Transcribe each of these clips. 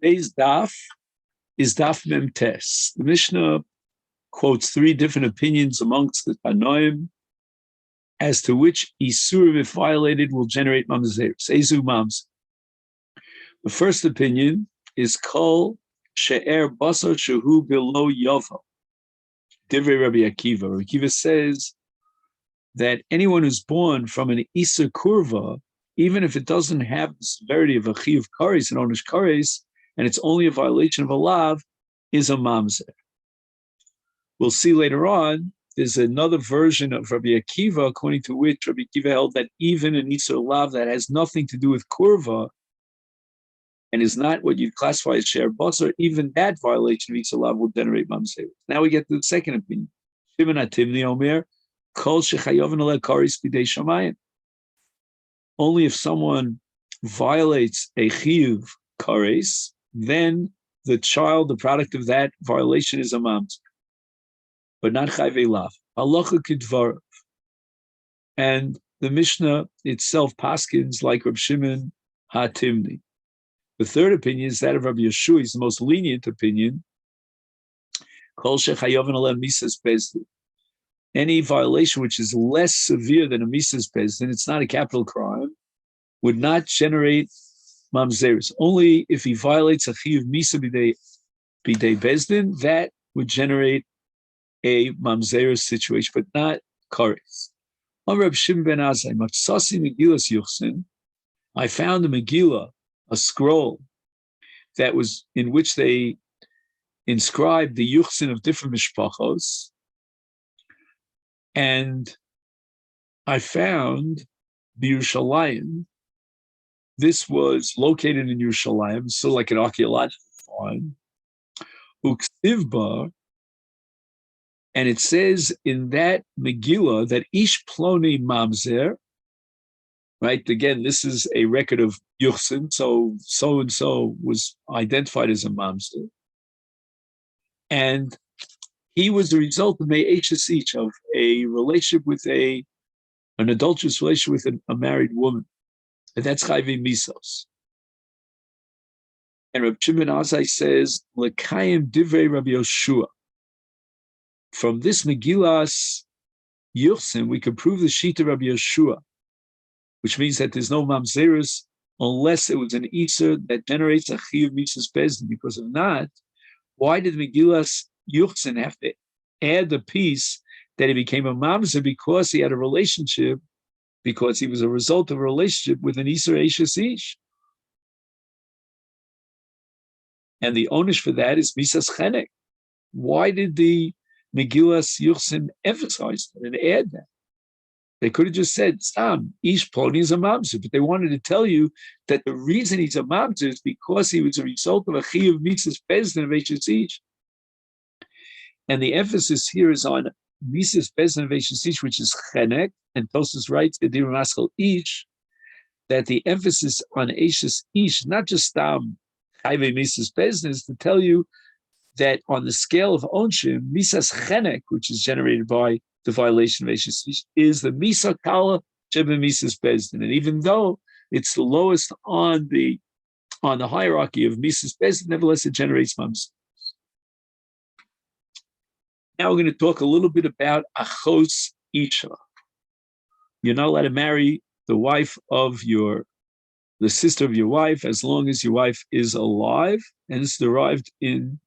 Today's daf is daf memtes. The Mishnah quotes three different opinions amongst the Tanoim as to which isur, if violated, will generate mamzeres. Ezu mams. The first opinion is kol she'er basar shehu below yova. Divrei Rabbi Akiva. Rabbi Akiva says that anyone who's born from an isur kurva, even if it doesn't have the severity of a chiyuv kares and onish kares, and it's only a violation of a lav, is a mamzer. We'll see later on, there's another version of Rabbi Akiva, according to which Rabbi Akiva held that even an isur lav that has nothing to do with kurva, and is not what you'd classify as sher basar, even that violation of isur lav will generate mamzer. Now we get to the second opinion. Shimon HaTimni Omer, kol shechayoven aleh kares b'dei shamayim. Only if someone violates a chiyuv kares, then the child, the product of that violation, is a mamzer, but not chayvei lav. Halacha kidvarav. And the Mishnah itself paskins like Reb Shimon HaTimni. The third opinion is that of Rabbi Yeshua. Is the most lenient opinion. Kol shechayoven aleh misas bezdin. Any violation which is less severe than a misas bezdin, it's not a capital crime, would not generate mamzeres. Only if he violates a chiyuv misa b'dei bezdin, that would generate a mamzeres situation, but not kares. Reb Shimon ben Azai, matzasi Megillas Yuchsin. I found a Megillah, a scroll that was in which they inscribed the Yuchsin of different mishpachos, and I found the Yerushalayim. This was located in Yerushalayim, so like an archaeological find. Uksivba, and it says in that Megillah that Ish Ploni Mamzer, right? Again, this is a record of Yuchsin, so and so was identified as a Mamzer. And he was the result of each of a relationship with an adulterous relationship with a married woman. And that's chayvei misos. And Reb Shimon Azai says, L'kayim divrei Rabbi Yoshua. From this Megillas Yuchsin, we can prove the sheet of Rabbi Yoshua, which means that there's no mamzerus unless it was an isur that generates a chiyuv mitzvahs bezdin. Because if not, why did Megillas Yuchsin have to add the piece that he became a mamzer because he had a relationship, because he was a result of a relationship with an isur eishes ish? And the onish for that is misas chenek. Why did the Megillas Yuchsin emphasize that and add that? They could have just said, Stam, Ish Ploni is a mamzer, but they wanted to tell you that the reason he's a mamzer is because he was a result of a chiyuv mitzvahs bezdin of eishes ish. And the emphasis here is on mitzvahs bezdin of eishes ish, which is chenek, and Tosfos writes, Edir Maskal Ish, that the emphasis on eishes ish, not just Stam, chayvei mitzvahs bezdin, is to tell you that on the scale of onshim, misas chenek, which is generated by the violation of eishes ish, is the misa kala sheba misas bezdin. And even though it's the lowest on the hierarchy of misas bezdin, nevertheless it generates mamzer. Now we're going to talk a little bit about achos isha. You're not allowed to marry the sister of your wife, as long as your wife is alive, and it's derived in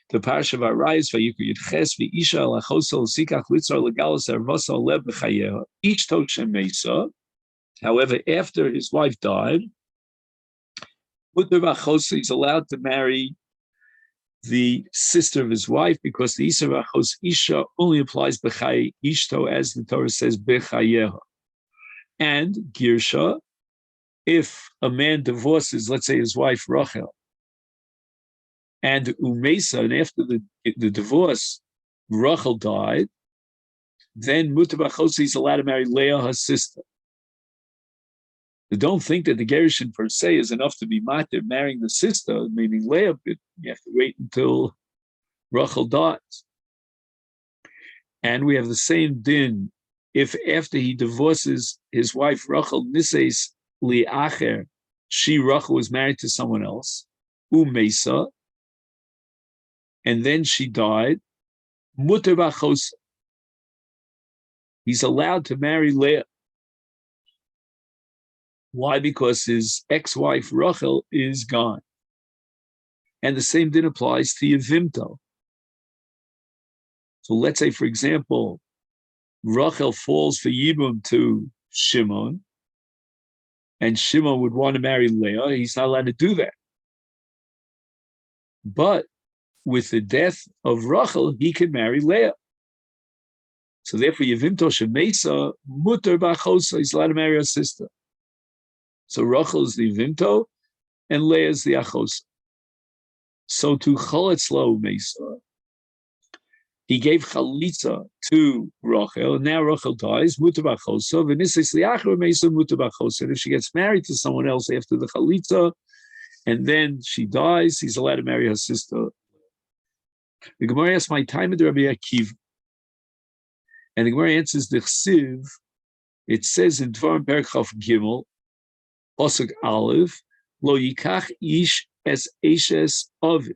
the Parsha of Arayos, Vayikra Yudches, V'isha alachosel sikach litzar legalos arvasa lev b'chayeha, each tot shemesa. However, after his wife died, Mutar v'achos, he's allowed to marry the sister of his wife, because the Isha v'achos isha only applies b'chay ishto, as the Torah says, b'chayeha. And Girsha, if a man divorces, let's say his wife Rachel, and Umesa, and after the divorce, Rachel died, then Mutar b'achos is allowed to marry Leah, her sister. But don't think that the Gerushin per se is enough to be matir marrying the sister, meaning Leah, but you have to wait until Rachel dies. And we have the same din if after he divorces his wife Rachel, Nises li'acher, she, Rachel, was married to someone else. umesa, and then she died, muter b'chosa. He's allowed to marry Leah. Why? Because his ex-wife Rachel is gone. And the same thing applies to Yevimto. So let's say, for example, Rachel falls for Yibum to Shimon, and Shimon would want to marry Leah. He's not allowed to do that. But with the death of Rachel, he can marry Leah. So therefore, Yevimto Shemesa, Mutter B'chosa, he's allowed to marry her sister. So Rachel is the Yevimto, and Leah is the Achosa. So to Chaletzlo Mesa, he gave Chalitza to Rachel, and now Rachel dies, Mutter B'chosa, V'nisis Liachar Mesa, Mutter B'chosa. And if she gets married to someone else after the Chalitza, and then she dies, he's allowed to marry her sister. The Gemara asks, my time at the Rabbi Akiva. And the Gemara answers the Chsiv. It says in Dvarim Perek Chaf Gimel, Pasuk Aleph, Lo yikach ish es eshes aviv.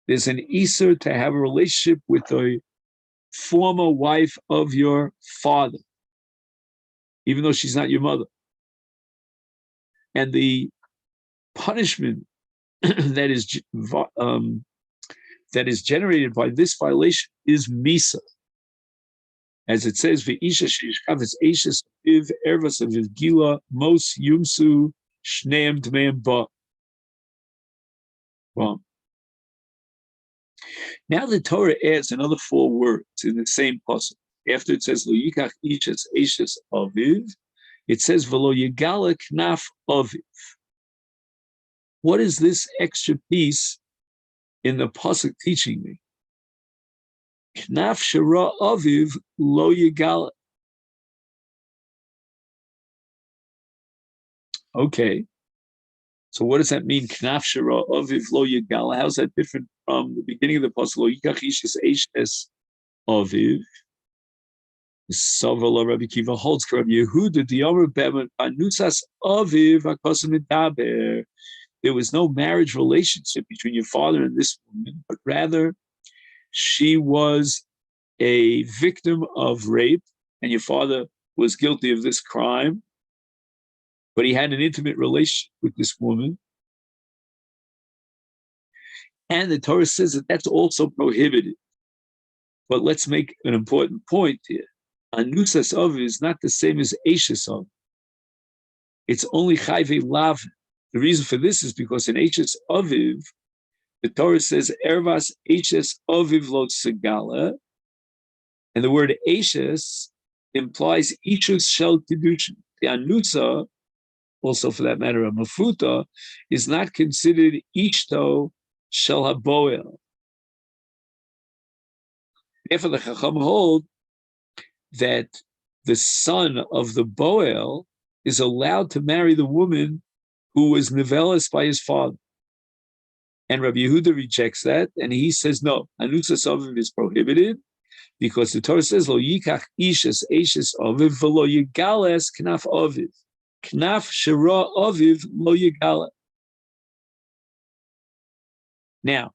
There's an Isur to have a relationship with the former wife of your father, even though she's not your mother. And the punishment that is generated by this violation is Misa. As it says, V'isha sheishkav es eshes aviv ervas aviv gila mos yumsu shneim dmeim ba. Well, now the Torah adds another 4 words in the same pasuk. After it says, Lo yikach ish es eshes aviv, it says, V'lo yigala knaf aviv. What is this extra piece in the pasuk teaching me? Knaf shara aviv lo yigala. Okay. So what does that mean? Knaf shara aviv lo yigala. How's that different from the beginning of the pasuk? Lo yikach ish eshes aviv. Savala Rabbi Kiva holds Rabbi Yehuda the Yomer Beman Anusas Aviv Akasim Daber. There was no marriage relationship between your father and this woman, but rather she was a victim of rape, and your father was guilty of this crime, but he had an intimate relationship with this woman. And the Torah says that that's also prohibited. But let's make an important point here. Anusas Aviv is not the same as Eishes Aviv. It's only Chayve Lav. The reason for this is because in Eishes Aviv, the Torah says, Ervas Eishes Aviv Lo Segala, and the word Eishes implies Ishus Shel Kedushin. The Anusa, also for that matter, a Mafuta, is not considered Ishto Shel HaBoel. Therefore, the Chacham hold that the son of the Boel is allowed to marry the woman who was Nevelis by his father. And Rabbi Yehuda rejects that, and he says, no, Anusas Aviv is prohibited, because the Torah says, Lo yikach ishes eshes aviv, v'lo yigales knaf aviv. Knaf shara aviv lo yigala. Now,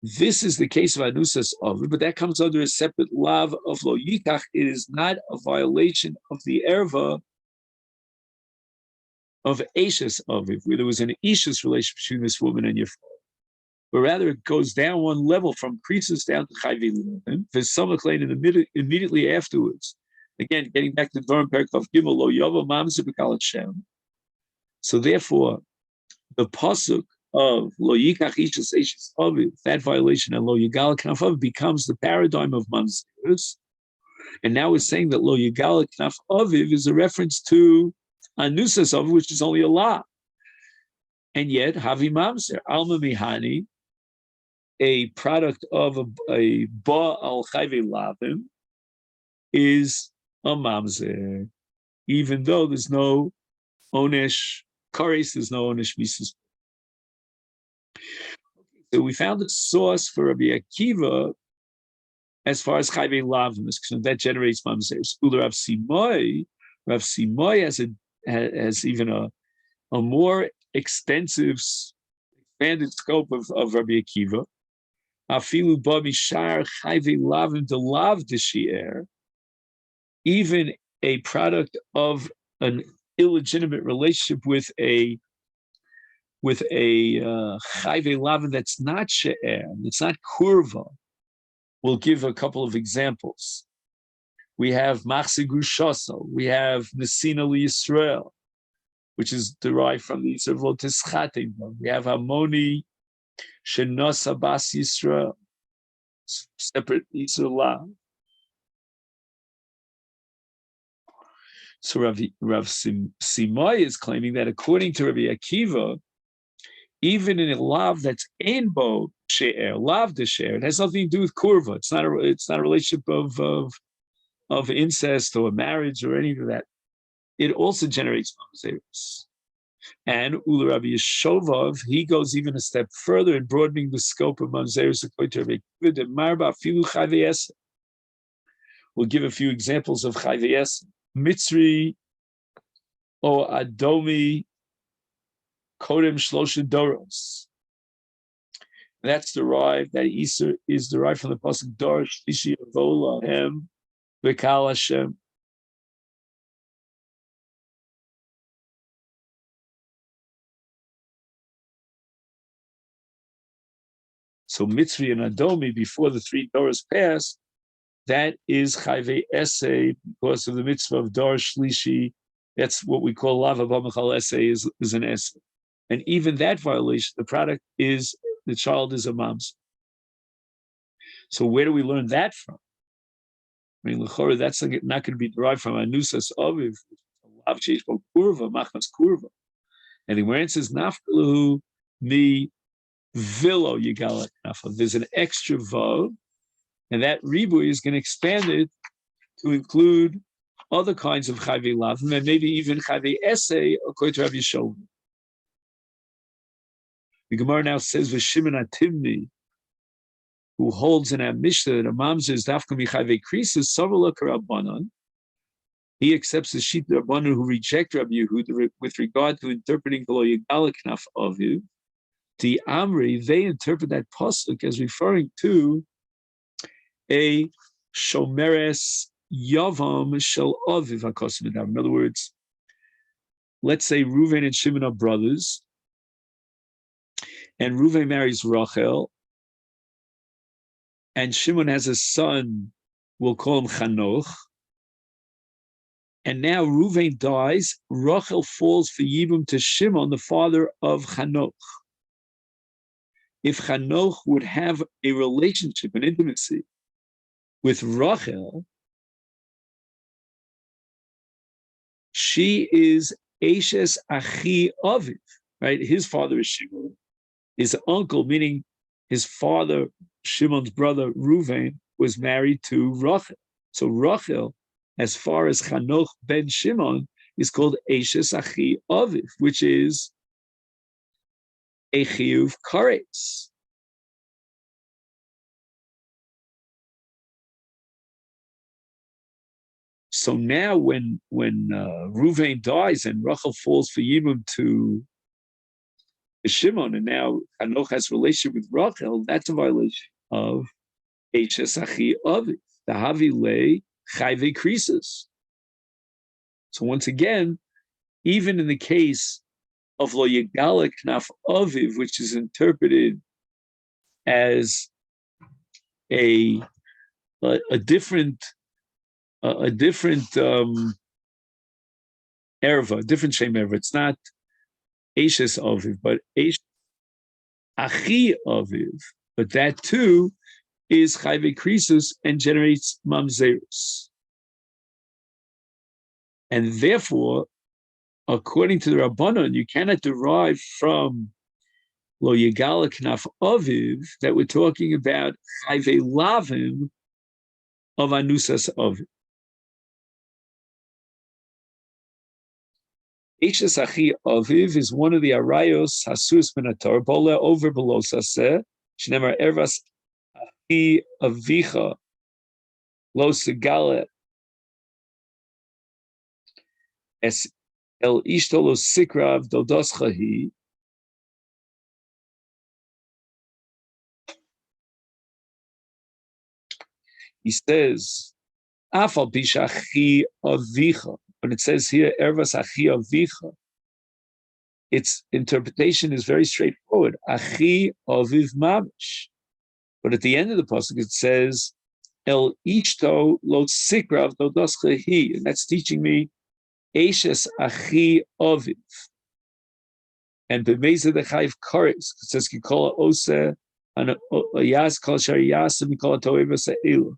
this is the case of Anusas Aviv, but that comes under a separate lav of Lo Yikach. It is not a violation of the erva of Eishes Aviv, where there was an Ishus relationship between this woman and your father. But rather it goes down one level from Krisus down to Chayvi Levin. There's some immediately afterwards. Again, getting back to Dvarim Perek Chaf Gimel, Lo Yavo Mamzer B'Kal Shem. So therefore, the pasuk of Lo Yikach Ishes Eshes Aviv, that violation, and Lo Yigal Knaf Aviv becomes the paradigm of Mamzerus. And now we're saying that Lo Yigal Knaf Aviv is a reference to Anusas Aviv, which is only a law. And yet, Havi Mamzer, Alma Mihani, a product of a Ba al Chayve Lavim, is a Mamzer, even though there's no Onesh Kares, there's no Onesh Mises. So we found a source for Rabbi Akiva as far as Chayve Lavim is concerned. That generates Mamzer. Rav Simoy has even a more extensive, expanded scope of Rabbi Akiva. Afilu ba mishar chayve lavim de lav d'shi'er, even a product of an illegitimate relationship with a chayve lavim that's not she'er, it's not kurva. We'll give a couple of examples. We have machse grushoso, we have nesina liyisrael, which is derived from the Yisrael lo tischatim. We have Hamoni Shenosa Bas Yisrael, separate Yisrael. So Rav Simai is claiming that according to Rabbi Akiva, even in a lav that's einbo she'er, lav de she'er, it has nothing to do with kurva. It's not a relationship of incest or marriage or any of that. It also generates mamzerus. And Ula Rabbi Yeshovov, he goes even a step further in broadening the scope of mamzerus according to Rabbi Akiva, de marba filu chayve. We'll give a few examples of chayve. Mitzri or Adomi Kodem Shlosha Doros. That's derived, that Easter is derived from the pasuk Dor Shlishi Avola Hem V'Kal Hashem. So Mitzri and Adomi, before the 3 Doros pass, that is Chayve Essay because of the mitzvah of Dor Shlishi. That's what we call Lava B'Machal Essay is an essay. And even that violation, the product is, the child is a mamzer. So where do we learn that from? I mean, l'chora, that's not going to be derived from Anusas Aviv, Lav Sheish Bo Kurva, Machnas Kurva. And the answer is Nafkalahu Mi Vilo Yigala Nafa. There's an extra vav, and that ribui is going to expand it to include other kinds of chayve lavim, and maybe even chayve essay, according to Rabbi Yeshovah. The Gemara now says, "V'Shimon Atimni, who holds in our Mishnah that a mamzer is dafka michayve krisis, savala karabanan." He accepts the sheet Rabbanan who reject Rabbi Yehuda with regard to interpreting the lo yigala knaf aviv. The Amri, they interpret that pasuk as referring to a shomeres yavam shel aviv hakosim. In other words, let's say Reuven and Shimon are brothers, and Reuven marries Rachel, and Shimon has a son, we'll call him Chanoch, and now Reuven dies, Rachel falls for Yibum to Shimon, the father of Chanoch. If Chanoch would have a relationship, an intimacy with Rachel, she is Eshes Achi Aviv, right? His father is Shimon. His uncle, meaning his father, Shimon's brother, Reuven, was married to Rachel. So Rachel, as far as Chanoch ben Shimon, is called Eshes Achi Aviv, which is a chiyuv karetz. So now when Reuven dies and Rachel falls for Yibum to Shimon, and now Chanoch has a relationship with Rachel, that's a violation of Eshes Achi Aviv, the Havi Le Chayve Krisis. So once again, even in the case of Lo Yigala Knaf Aviv, which is interpreted as a different erva, a different shem erva. It's not Eshes Aviv, but Eshes Achi Aviv. But that too is Chayve Krisis and generates mamzerus. And therefore, according to the Rabbanon, you cannot derive from Lo Yigala Knaf Aviv that we're talking about Chayve Lavim of Anusas Aviv. Eshes Achi Aviv is one of the arayos hasus benator bola over below saseh shneimar ervas achi avicha lo segala es el ishto lo sikrav dodoschahi. he says, Afal pishachi avicha. When it says here, ervas achi avicha, its interpretation is very straightforward. Achi aviv mamish. But at the end of the pasuk, it says, El ishto lo sikrav lo daschahi. And that's teaching me, Eshes achi aviv. And b'meza the chayv kares. It says, Kikola ose, and yas kol shar yasim, Kikola toeva se'ilu.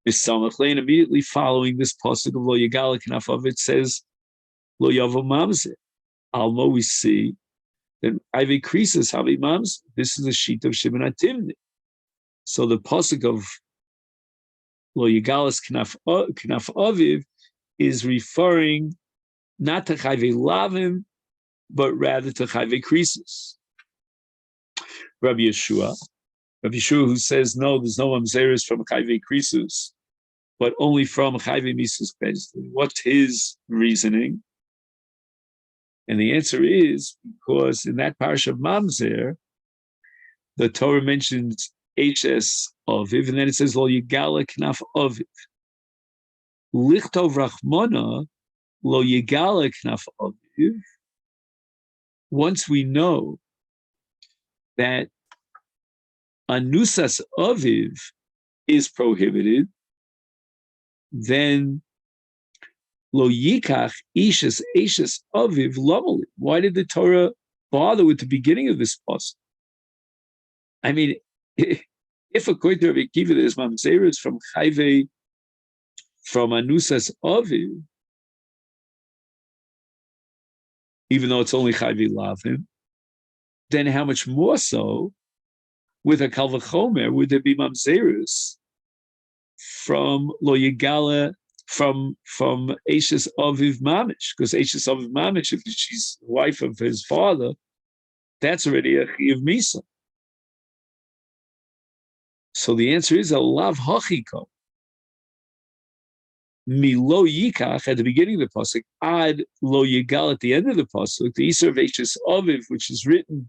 Immediately following this pasuk of Lo Yigala Knafav, it says Lo Yavo Mamze. Almo, we see that I've increases Havi Mamze. This is the sheet of Shimon HaTimni. So the pasuk of Lo Yigalas Knaf Aviv is referring not to Chayve Lavim, but rather to Chayve Krisis. Rabbi Yeshua, who says no, there's no Mamzeris from Chayve Krisis, but only from Chayve Mises Bezdin. What's his reasoning? And the answer is because in that parish of Mamzer, the Torah mentions HS Aviv, and then it says Lo Yigala Knaf Aviv. Lichtov Rachmana Lo Yigala Knaf Aviv. Once we know that Anusas Aviv is prohibited, then Lo Yikach Ishes Aviv Lamali. Why did the Torah bother with the beginning of this pasuk? I mean, if according to Rabbi Akiva there's mamzeres from Chayve, from Anusas Aviv, even though it's only Chayve Lavim, then how much more so with a Kal V'chomer would there be mamzeres from Lo Yigala, from Eshes Aviv Mamish, because Eshes Aviv Mamish, if she's the wife of his father, that's already a Chiyav Misa. So the answer is a Lav Hachiko. Mi Lo Yikach at the beginning of the pasuk, Ad Lo Yigal at the end of the pasuk, the Isur of Eshes Aviv, which is written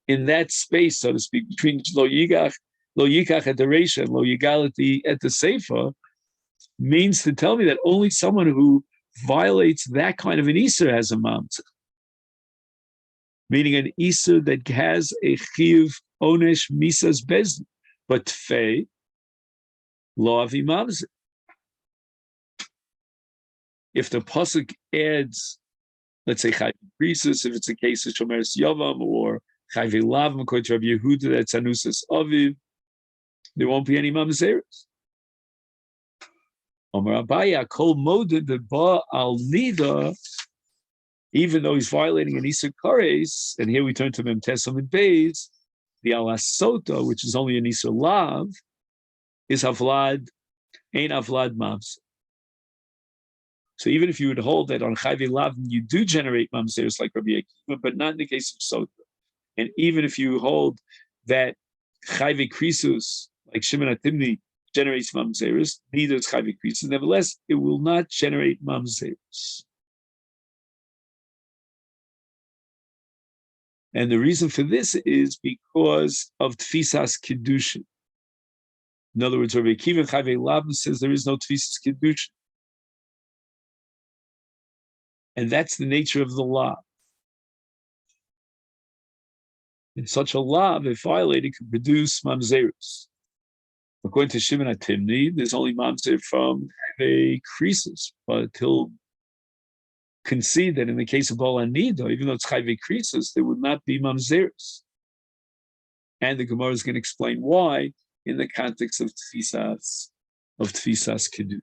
in that space, so to speak, between Lo Yikach at the Reisha and Lo Yigal at the Sefer, means to tell me that only someone who violates that kind of an Isur has a mamzer. Meaning an Isur that has a Chiv Onesh Misas Bezdin. But Tfei, Lo Avi Mamzer. If the pasuk adds, let's say Chayv Krisus, if it's a case of Shomeres Yavam or Chayv Lavim, according to Rabbi Yehuda, that's Anusas Aviv, there won't be any mamzeres. Omar Abaya Kol Moded Ba Al Nida, even though he's violating an Isur Kares, and here we turn to Mem Tesam and Beis, the Alasota, which is only an Isur Lav, is Havlad, ain't Havlad Mamzer. So even if you would hold that on Chayve Lavim you do generate mamzeres like Rabbi Akiva, but not in the case of Sota. And even if you hold that Chayve Krisus, like Shimon HaTimni, generates mamzeres, neither is Chayve Krisus. Nevertheless, it will not generate mamzeres. And the reason for this is because of Tfisas Kiddushin. In other words, Rabbi Akiva and Chayve Lavim says there is no Tfisas Kiddushin. And that's the nature of the law. In such a law, if violated, can produce mamzerus. According to Shimon HaTimni, there's only mamzer from a krisis, but he'll concede that in the case of Bal Anido, even though it's chayve krisis, there would not be mamzerus. And the Gemara is going to explain why in the context of tfisas kiddush.